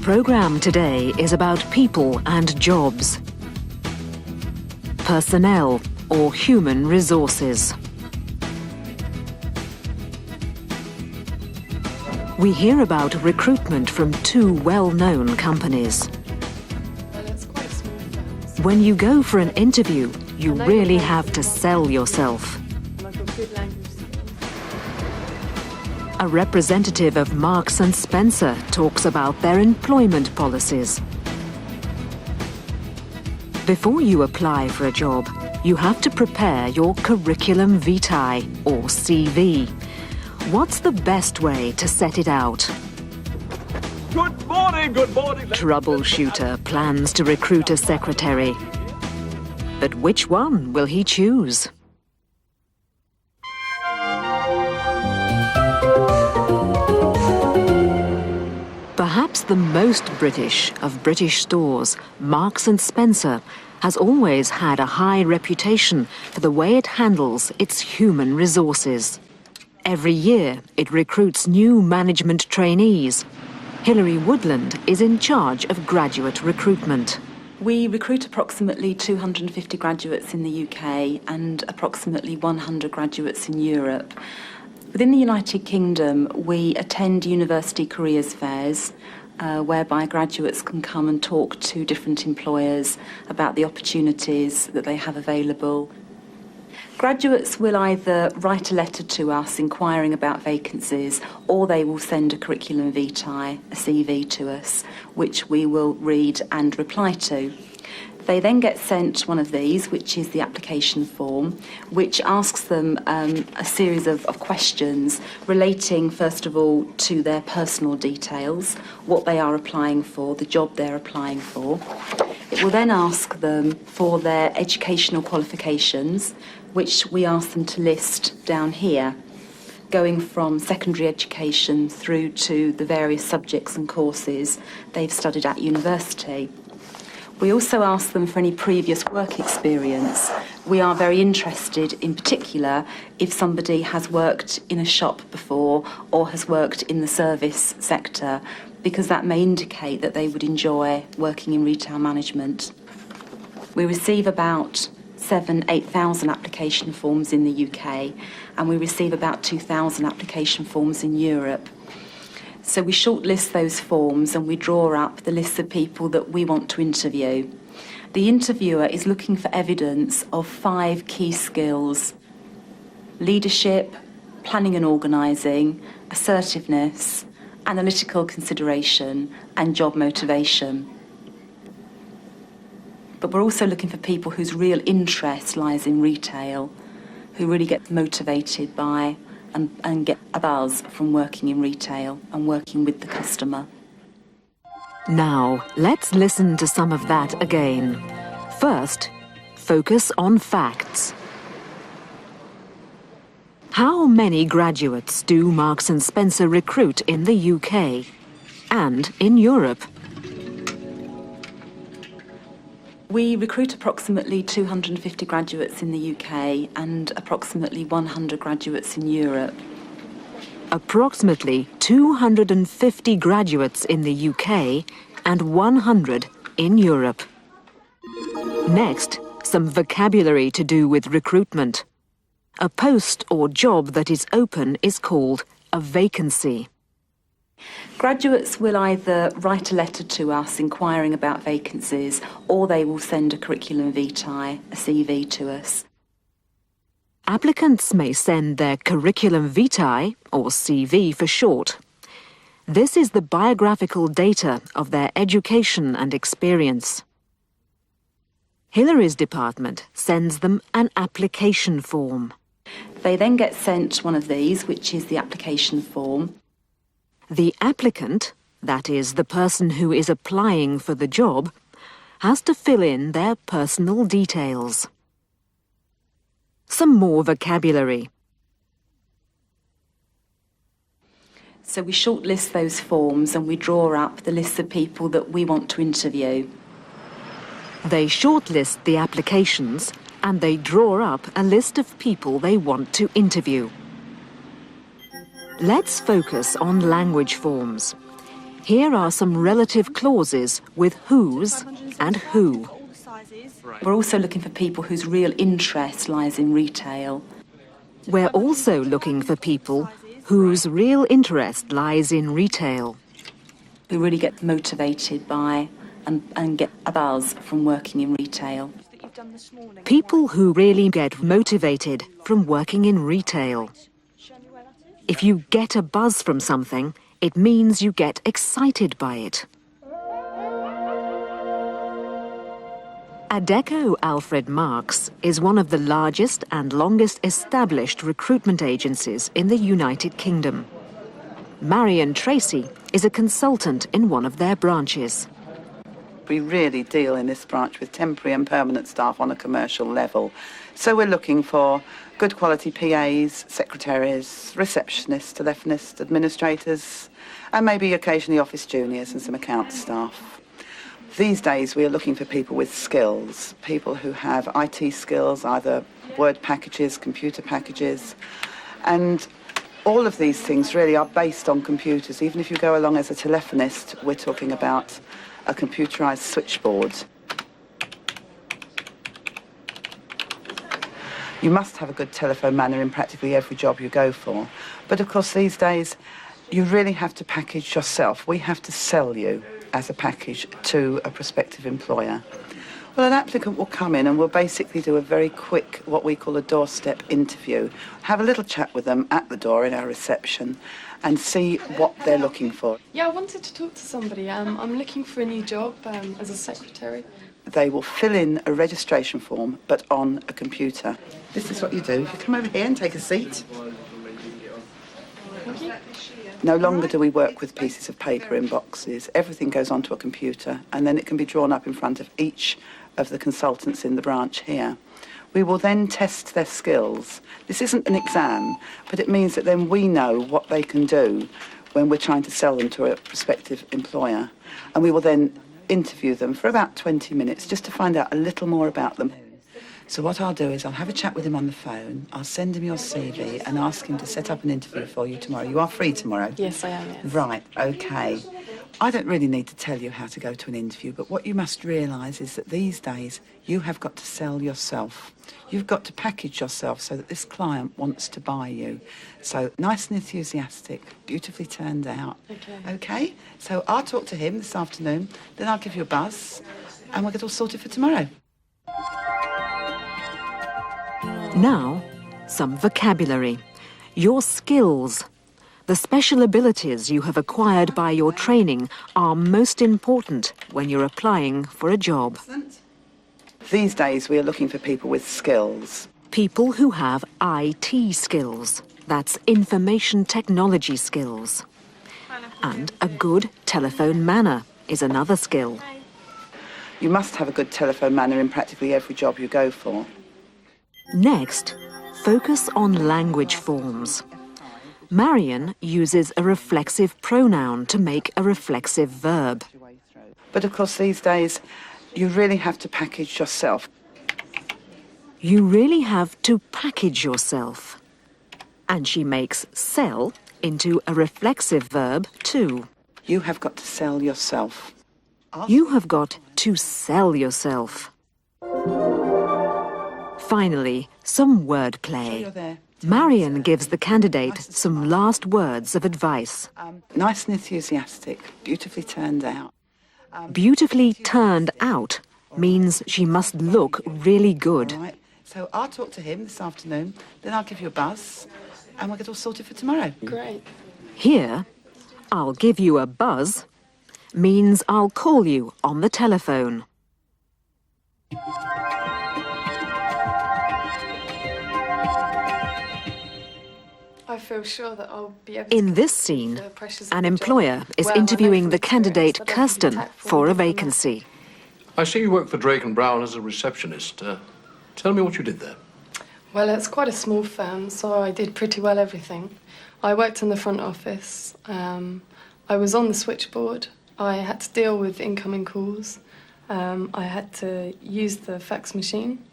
programme today is about people and jobs. Personnel or human resources. We hear about recruitment from two well-known companies. When you go for an interview, you really have to sell yourself. A representative of Marks and Spencer talks about their employment policies. Before you apply for a job, you have to prepare your curriculum vitae, or CV. What's the best way to set it out? Good morning, good morning. Troubleshooter plans to recruit a secretary. But which one will he choose? Perhaps the most British of British stores, Marks and Spencer, has always had a high reputation for the way it handles its human resources. Every year, it recruits new management trainees. Hilary Woodland is in charge of graduate recruitment. We recruit approximately 250 graduates in the UK and approximately 100 graduates in Europe. Within the United Kingdom, we attend university careers fairs, whereby graduates can come and talk to different employers about the opportunities that they have available. Graduates will either write a letter to us inquiring about vacancies, or they will send a curriculum vitae, a CV to us, which we will read and reply to. They then get sent one of these, which is the application form, which asks them a series of questions relating, first of all, to their personal details, what they are applying for, the job they're applying for. It will then ask them for their educational qualifications, which we ask them to list down here, going from secondary education through to the various subjects and courses they've studied at university. We also ask them for any previous work experience. We are very interested, in particular, if somebody has worked in a shop before or has worked in the service sector, because that may indicate that they would enjoy working in retail management. We receive about 8,000 application forms in the UK, and we receive about 2,000 application forms in Europe. So we shortlist those forms and we draw up the list of people that we want to interview. The interviewer is looking for evidence of 5 key skills: leadership, planning and organising, assertiveness, analytical consideration, and job motivation. But we're also looking for people whose real interest lies in retail, who really get motivated by and get a buzz from working in retail and working with the customer. Now, let's listen to some of that again. First, focus on facts. How many graduates do Marks and Spencer recruit in the UK and in Europe? We recruit approximately 250 graduates in the UK and approximately 100 graduates in Europe. Approximately 250 graduates in the UK and 100 in Europe. Next, some vocabulary to do with recruitment. A post or job that is open is called a vacancy. Graduates will either write a letter to us inquiring about vacancies, or they will send a curriculum vitae, a CV to us. Applicants may send their curriculum vitae, or CV for short. This is the biographical data of their education and experience. Hilary's department sends them an application form. They then get sent one of these, which is the application form. The applicant, that is, the person who is applying for the job, has to fill in their personal details. Some more vocabulary. So we shortlist those forms and we draw up the list of people that we want to interview. They shortlist the applications and they draw up a list of people they want to interview. Let's focus on language forms. Here are some relative clauses with whose and who. We're also looking for people whose real interest lies in retail. We're also looking for people whose real interest lies in retail. Who really get motivated by and get a buzz from working in retail. People who really get motivated from working in retail. If you get a buzz from something, it means you get excited by it. Adecco Alfred Marks is one of the largest and longest established recruitment agencies in the United Kingdom. Marion Tracy is a consultant in one of their branches. We really deal in this branch with temporary and permanent staff on a commercial level. So we're looking for good quality PAs, secretaries, receptionists, telephonists, administrators, and maybe occasionally office juniors and some account staff. These days we are looking for people with skills, people who have IT skills, either Word packages, computer packages, and all of these things really are based on computers. Even if you go along as a telephonist, we're talking about a computerised switchboard. You must have a good telephone manner in practically every job you go for. But of course these days you really have to package yourself. We have to sell you as a package to a prospective employer. Well, an applicant will come in and we'll basically do a very quick, what we call a doorstep interview. Have a little chat with them at the door in our reception and see what they're looking for. Yeah, I wanted to talk to somebody. I'm looking for a new job as a secretary. They will fill in a registration form, but on a computer. This is what you do. If you come over here and take a seat. Thank you. No longer do we work with pieces of paper in boxes. Everything goes onto a computer and then it can be drawn up in front of each of the consultants in the branch here. We will then test their skills. This isn't an exam, but it means that then we know what they can do when we're trying to sell them to a prospective employer. And we will then interview them for about 20 minutes just to find out a little more about them. So what I'll do is I'll have a chat with him on the phone, I'll send him your CV and ask him to set up an interview for you tomorrow. You are free tomorrow? Yes, I am, yes. Right, OK. I don't really need to tell you how to go to an interview, but what you must realise is that these days you have got to sell yourself. You've got to package yourself so that this client wants to buy you. So nice and enthusiastic, beautifully turned out. OK. OK? So I'll talk to him this afternoon, then I'll give you a buzz and we'll get all sorted for tomorrow. Now, some vocabulary. Your skills. The special abilities you have acquired by your training are most important when you're applying for a job. These days we are looking for people with skills. People who have IT skills. That's information technology skills. And a good telephone manner is another skill. You must have a good telephone manner in practically every job you go for. Next, focus on language forms. Marion uses a reflexive pronoun to make a reflexive verb. But of course these days you really have to package yourself. You really have to package yourself. And she makes sell into a reflexive verb too. You have got to sell yourself. You have got to sell yourself. Finally, some wordplay. Marion gives the candidate some last words of advice. Nice and enthusiastic, beautifully turned out. Beautifully turned out means she must look really good. All right. So I'll talk to him this afternoon, then I'll give you a buzz and we'll get all sorted for tomorrow. Great. Here, I'll give you a buzz means I'll call you on the telephone. I feel sure that I'll be able In to this scene, the pressures of an the job. employer is Well, I know interviewing from the experience candidate that I can be Kirsten tactful for a and diplomatic. vacancy. I see you work for Drake and Brown as a receptionist. Tell me what you did there. Well, it's quite a small firm, so I did pretty well everything. I worked in the front office. I was on the switchboard. I had to deal with incoming calls. I had to use the fax machine.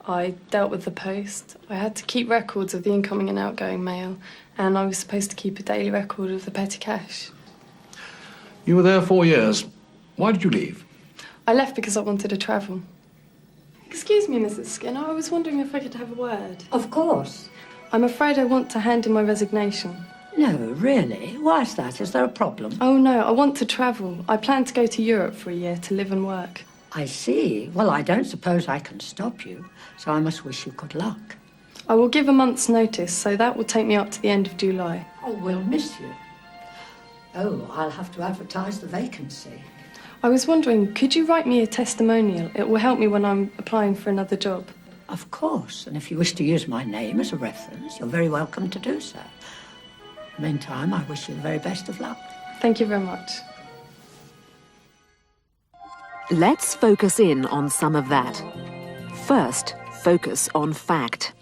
I dealt with the post. I had to keep records of the incoming and outgoing mail, and I was supposed to keep a daily record of the petty cash. You were there 4 years. Why did you leave? I left because I wanted to travel. Excuse me, Mrs. Skinner, I was wondering if I could have a word. Of course. I'm afraid I want to hand in my resignation. No, really? Why is that? Is there a problem? Oh no, I want to travel. I plan to go to Europe for a year to live and work. I see. Well, I don't suppose I can stop you, so I must wish you good luck. I will give a month's notice, so that will take me up to the end of July. Oh, we'll miss you. Oh, I'll have to advertise the vacancy. I was wondering, could you write me a testimonial? It will help me when I'm applying for another job. Of course, and if you wish to use my name as a reference, you're very welcome to do so. Meantime, I wish you the very best of luck. Thank you very much. Let's focus in on some of that. First, focus on fact.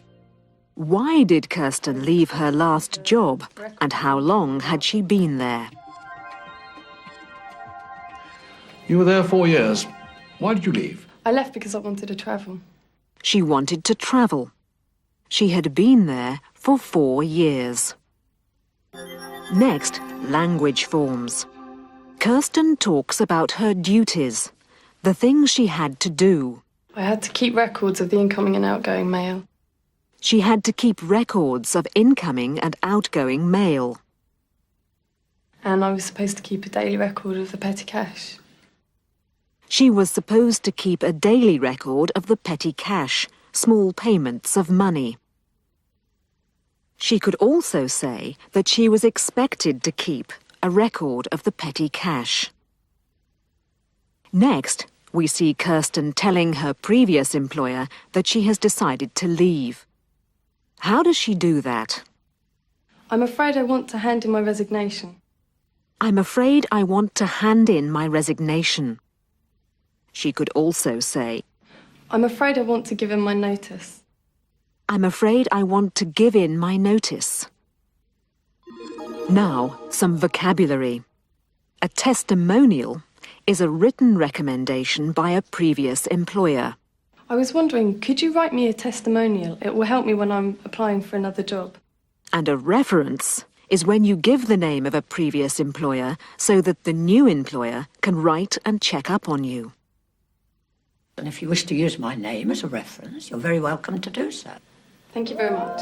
Why did Kirsten leave her last job, and how long had she been there? You were there 4 years. Why did you leave? I left because I wanted to travel. She wanted to travel. She had been there for 4 years. Next, language forms. Kirsten talks about her duties, the things she had to do. I had to keep records of the incoming and outgoing mail. She had to keep records of incoming and outgoing mail. And I was supposed to keep a daily record of the petty cash. She was supposed to keep a daily record of the petty cash, small payments of money. She could also say that she was expected to keep a record of the petty cash. Next, we see Kirsten telling her previous employer that she has decided to leave. How does she do that? I'm afraid I want to hand in my resignation. I'm afraid I want to hand in my resignation. She could also say, I'm afraid I want to give in my notice. I'm afraid I want to give in my notice. Now, some vocabulary. A testimonial is a written recommendation by a previous employer. I was wondering, could you write me a testimonial? It will help me when I'm applying for another job. And a reference is when you give the name of a previous employer so that the new employer can write and check up on you. And if you wish to use my name as a reference, you're very welcome to do so. Thank you very much.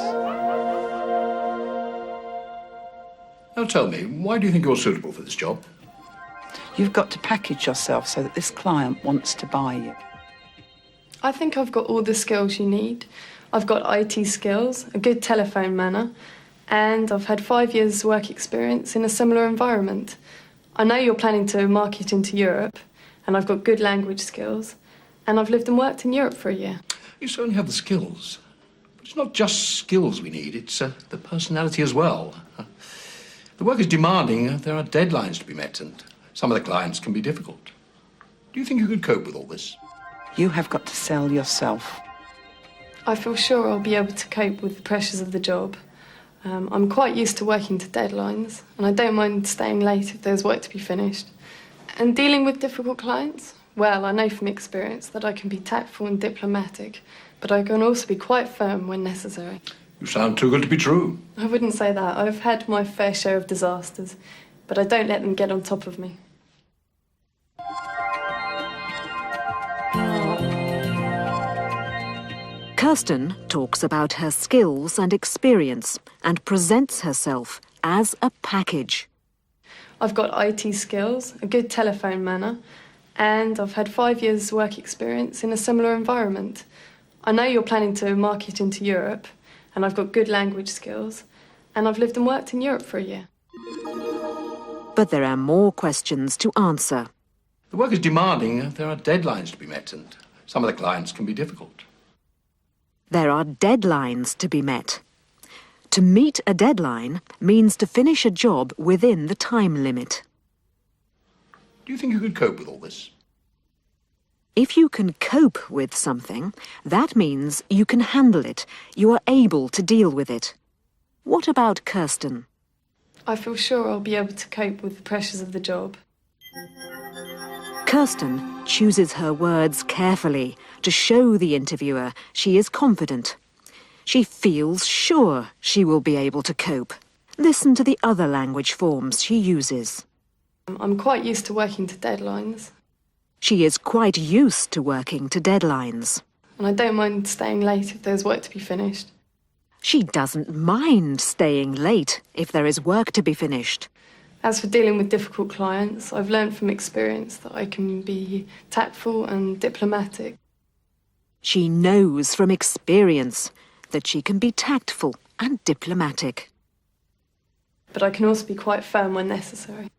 Now tell me, why do you think you're suitable for this job? You've got to package yourself so that this client wants to buy you. I think I've got all the skills you need. I've got IT skills, a good telephone manner, and I've had 5 years' work experience in a similar environment. I know you're planning to market into Europe, and I've got good language skills, and I've lived and worked in Europe for a year. You certainly have the skills. But it's not just skills we need, it's the personality as well. The work is demanding, there are deadlines to be met, and some of the clients can be difficult. Do you think you could cope with all this? You have got to sell yourself. I feel sure I'll be able to cope with the pressures of the job. I'm quite used to working to deadlines, and I don't mind staying late if there's work to be finished. And dealing with difficult clients? Well, I know from experience that I can be tactful and diplomatic, but I can also be quite firm when necessary. You sound too good to be true. I wouldn't say that. I've had my fair share of disasters, but I don't let them get on top of me. Kirsten talks about her skills and experience and presents herself as a package. I've got IT skills, a good telephone manner, and I've had 5 years' work experience in a similar environment. I know you're planning to market into Europe, and I've got good language skills, and I've lived and worked in Europe for a year. But there are more questions to answer. The work is demanding, there are deadlines to be met, and some of the clients can be difficult. There are deadlines to be met. To meet a deadline means to finish a job within the time limit. Do you think you could cope with all this? If you can cope with something, that means you can handle it. You are able to deal with it. What about Kirsten? I feel sure I'll be able to cope with the pressures of the job. Kirsten chooses her words carefully to show the interviewer she is confident. She feels sure she will be able to cope. Listen to the other language forms she uses. I'm quite used to working to deadlines, She is quite used to working to deadlines. and I don't mind staying late if there's work to be finished. She doesn't mind staying late if there is work to be finished. As for dealing with difficult clients, I've learned from experience that I can be tactful and diplomatic. She knows from experience that she can be tactful and diplomatic. But I can also be quite firm when necessary.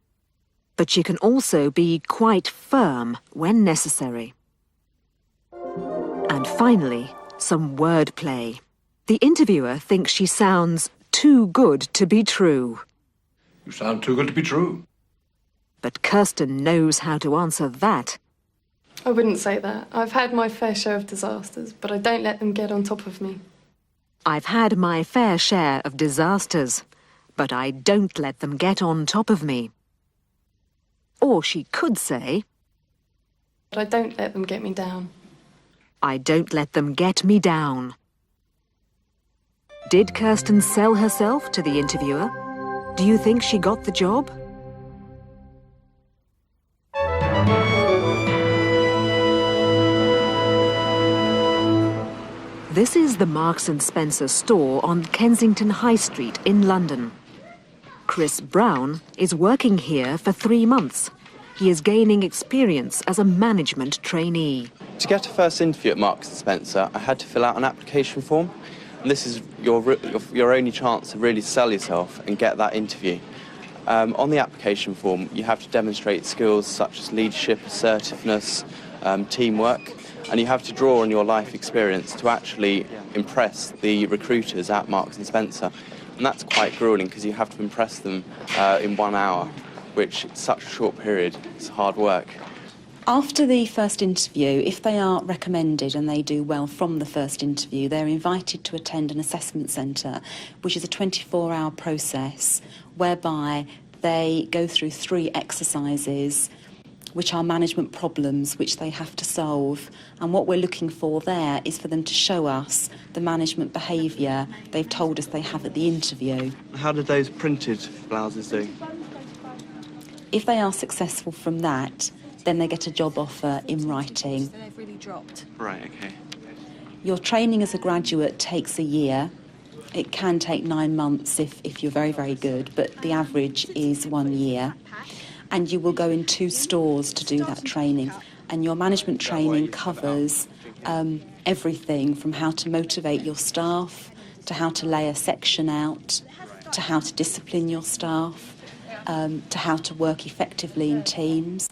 But she can also be quite firm when necessary. And finally, some wordplay. The interviewer thinks she sounds too good to be true. You sound too good to be true. But Kirsten knows how to answer that. I wouldn't say that. I've had my fair share of disasters, but I don't let them get on top of me. I've had my fair share of disasters, but I don't let them get on top of me. Or she could say, But I don't let them get me down. I don't let them get me down. Did Kirsten sell herself to the interviewer? Do you think she got the job? This is the Marks and Spencer store on Kensington High Street in London. Chris Brown is working here for 3 months. He is gaining experience as a management trainee. To get a first interview at Marks & Spencer, I had to fill out an application form. And this is your only chance to really sell yourself and get that interview. On the application form, you have to demonstrate skills such as leadership, assertiveness, teamwork, and you have to draw on your life experience to actually impress the recruiters at Marks & Spencer. And that's quite grueling because you have to impress them in 1 hour, which is such a short period. It's hard work. After the first interview, if they are recommended and they do well from the first interview, they're invited to attend an assessment centre, which is a 24-hour process whereby they go through 3 exercises, which are management problems which they have to solve. And what we're looking for there is for them to show us the management behaviour they've told us they have at the interview. How did those printed blouses do? If they are successful from that, then they get a job offer in writing. They've really dropped. Right, okay. Your training as a graduate takes a year. It can take 9 months if you're very, very good, but the average is 1 year. And you will go in 2 stores to do that training. And your management training covers everything from how to motivate your staff, to how to lay a section out, to how to discipline your staff, to how to work effectively in teams.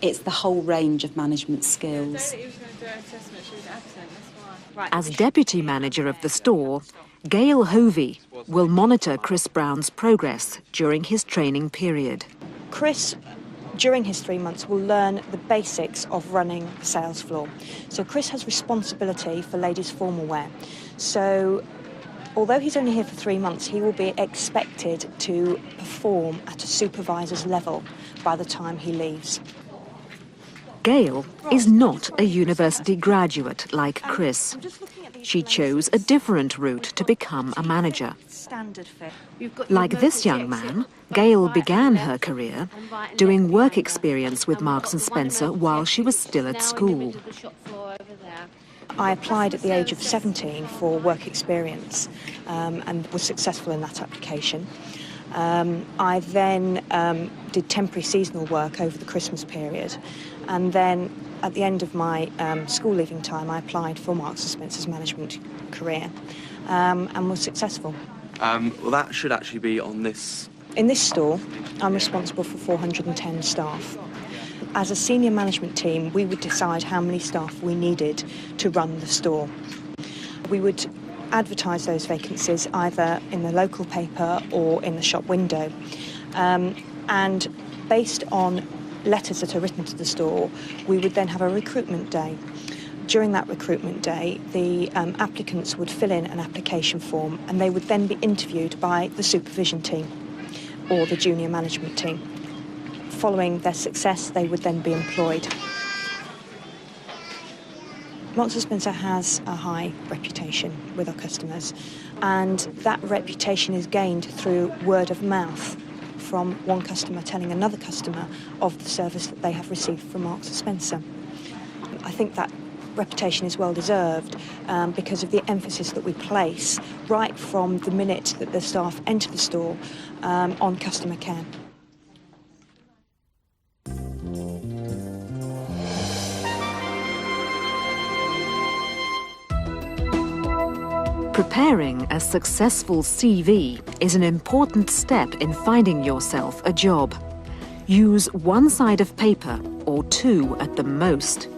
It's the whole range of management skills. As deputy manager of the store, Gail Hovey will monitor Chris Brown's progress during his training period. Chris, during his 3 months, will learn the basics of running the sales floor. So Chris has responsibility for ladies' formal wear. So although he's only here for 3 months, he will be expected to perform at a supervisor's level by the time he leaves. Gail is not a university graduate like Chris. She chose a different route to become a manager. Like this young man, Gail began her career doing work experience with Marks & Spencer while she was still at school. I applied at the age of 17 for work experience and was successful in that application. I then did temporary seasonal work over the Christmas period, and then at the end of my school leaving time I applied for Marks & Spencer's management career and was successful. Well, that should actually be on this. In this store, I'm responsible for 410 staff. As a senior management team, we would decide how many staff we needed to run the store. We would advertise those vacancies either in the local paper or in the shop window. And based on letters that are written to the store, we would then have a recruitment day. During that recruitment day, the applicants would fill in an application form and they would then be interviewed by the supervision team or the junior management team. Following their success, they would then be employed. Marks & Spencer has a high reputation with our customers, and that reputation is gained through word of mouth from one customer telling another customer of the service that they have received from Marks & Spencer. I think that reputation is well deserved because of the emphasis that we place right from the minute that the staff enter the store on customer care. Preparing a successful CV is an important step in finding yourself a job. Use one side of paper or two at the most.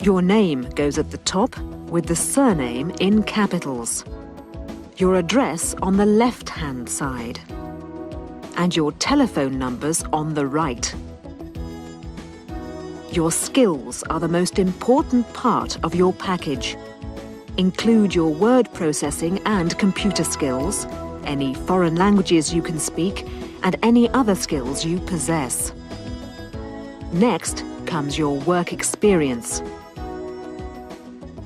Your name goes at the top with the surname in capitals. Your address on the left-hand side. And your telephone numbers on the right. Your skills are the most important part of your package. Include your word processing and computer skills, any foreign languages you can speak, and any other skills you possess. Next comes your work experience.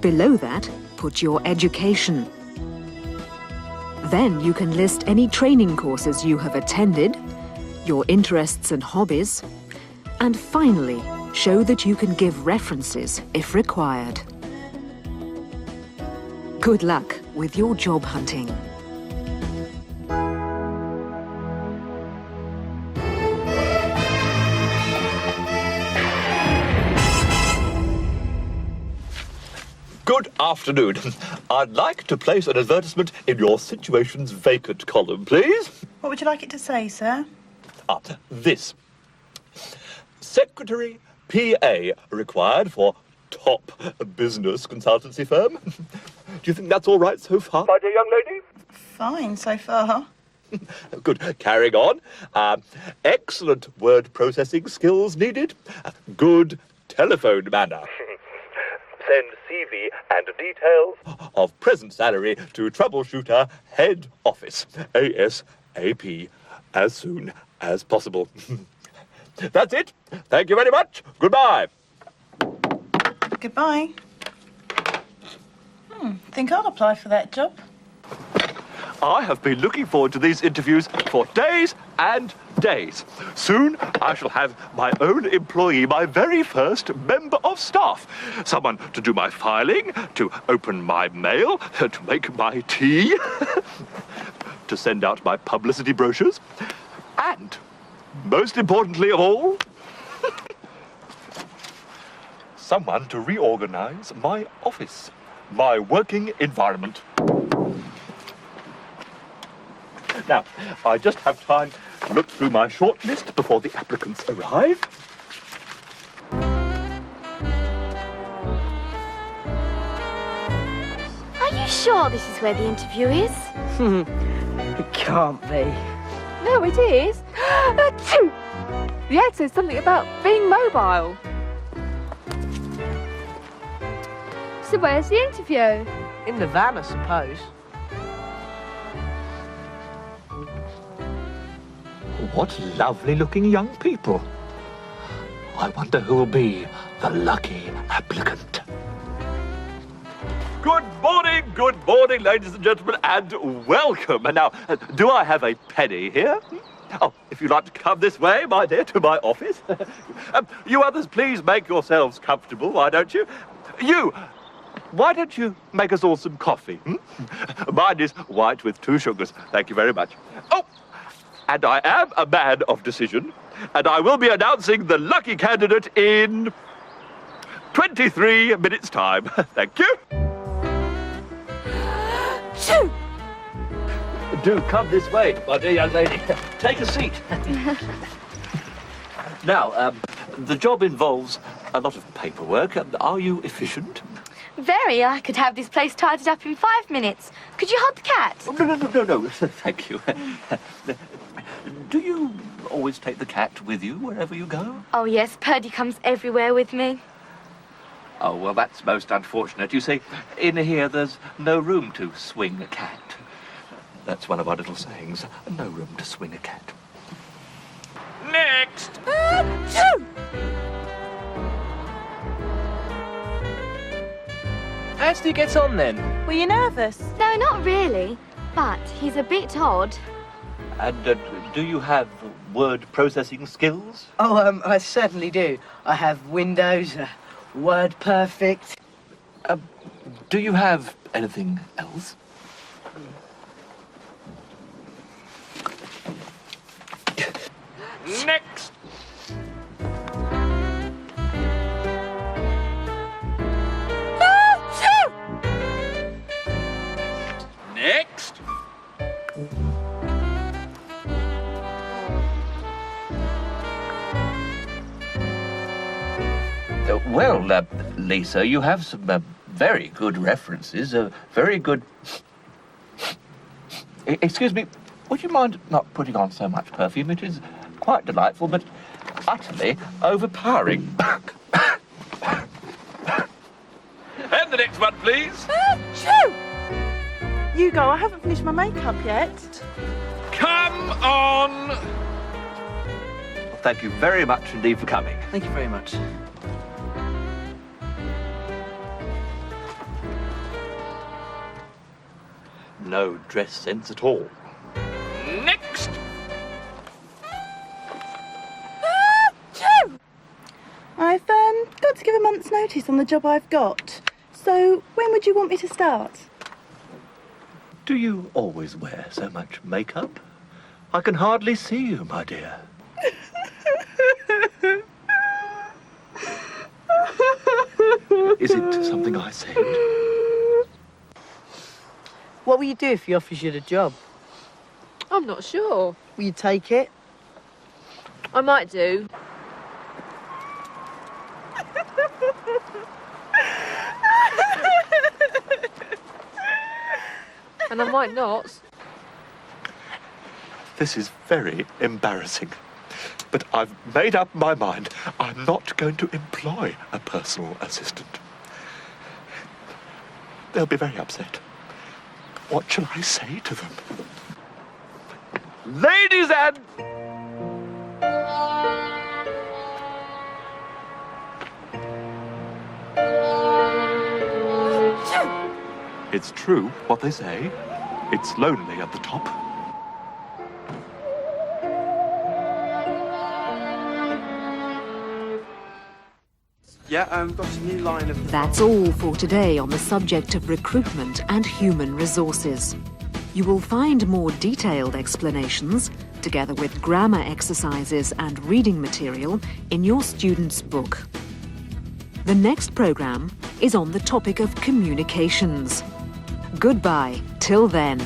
Below that, put your education. Then you can list any training courses you have attended, your interests and hobbies, and finally, show that you can give references if required. Good luck with your job hunting. Good afternoon. I'd like to place an advertisement in your situations vacant column, please. What would you like it to say, sir? This. Secretary PA required for top business consultancy firm. Do you think that's all right so far, my dear young lady? Fine, so far. Good. Carrying on. Excellent word processing skills needed. Good telephone manner. Send CV and details of present salary to troubleshooter head office. ASAP. As soon as possible. That's it. Thank you very much. Goodbye. Goodbye. Think I'll apply for that job. I have been looking forward to these interviews for days and days. Soon I shall have my own employee, my very first member of staff. Someone to do my filing, to open my mail, to make my tea, to send out my publicity brochures, and, most importantly of all, someone to reorganize my office, my working environment. Now, I just have time to look through my shortlist before the applicants arrive. Are you sure this is where the interview is? It can't be. No, it is. The ad says something about being mobile. So where's the interview? In the van, I suppose. What lovely-looking young people. I wonder who will be the lucky applicant. Good morning, ladies and gentlemen, and welcome. And now, do I have a penny here? Oh, if you'd like to come this way, my dear, to my office. You others, please make yourselves comfortable, why don't you? Why don't you make us all some coffee? Mine is white with 2 sugars. Thank you very much. Oh! And I am a man of decision, and I will be announcing the lucky candidate in 23 minutes' time. Thank you. Do come this way, my dear young lady. Take a seat. Now, the job involves a lot of paperwork. Are you efficient? Very. I could have this place tidied up in 5 minutes. Could you hold the cat? Oh, no. Thank you. Do you always take the cat with you wherever you go? Oh, yes. Purdy comes everywhere with me. Oh, well, that's most unfortunate. You see, in here there's no room to swing a cat. That's one of our little sayings. No room to swing a cat. Next! How did he get on then? Were you nervous? No, not really. But he's a bit odd. And Do you have word processing skills? Oh, I certainly do. I have Windows, Word Perfect. Do you have anything else? Next! Next! Well, Lisa, you have some very good references, very good... Excuse me, would you mind not putting on so much perfume? It is quite delightful, but utterly overpowering. And the next one, please. Hugo, I haven't finished my makeup yet. Come on! Well, thank you very much indeed for coming. Thank you very much. No dress sense at all. Next! I've got to give a month's notice on the job I've got. So when would you want me to start? Do you always wear so much makeup? I can hardly see you, my dear. Is it something I said? What will you do if he offers you the job? I'm not sure. Will you take it? I might do. And I might not. This is very embarrassing. But I've made up my mind. I'm not going to employ a personal assistant. They'll be very upset. What shall I say to them? Ladies and... It's true what they say. It's lonely at the top. Yeah, got a new line of... That's all for today on the subject of recruitment and human resources. You will find more detailed explanations, together with grammar exercises and reading material, in your student's book. The next programme is on the topic of communications. Goodbye till then.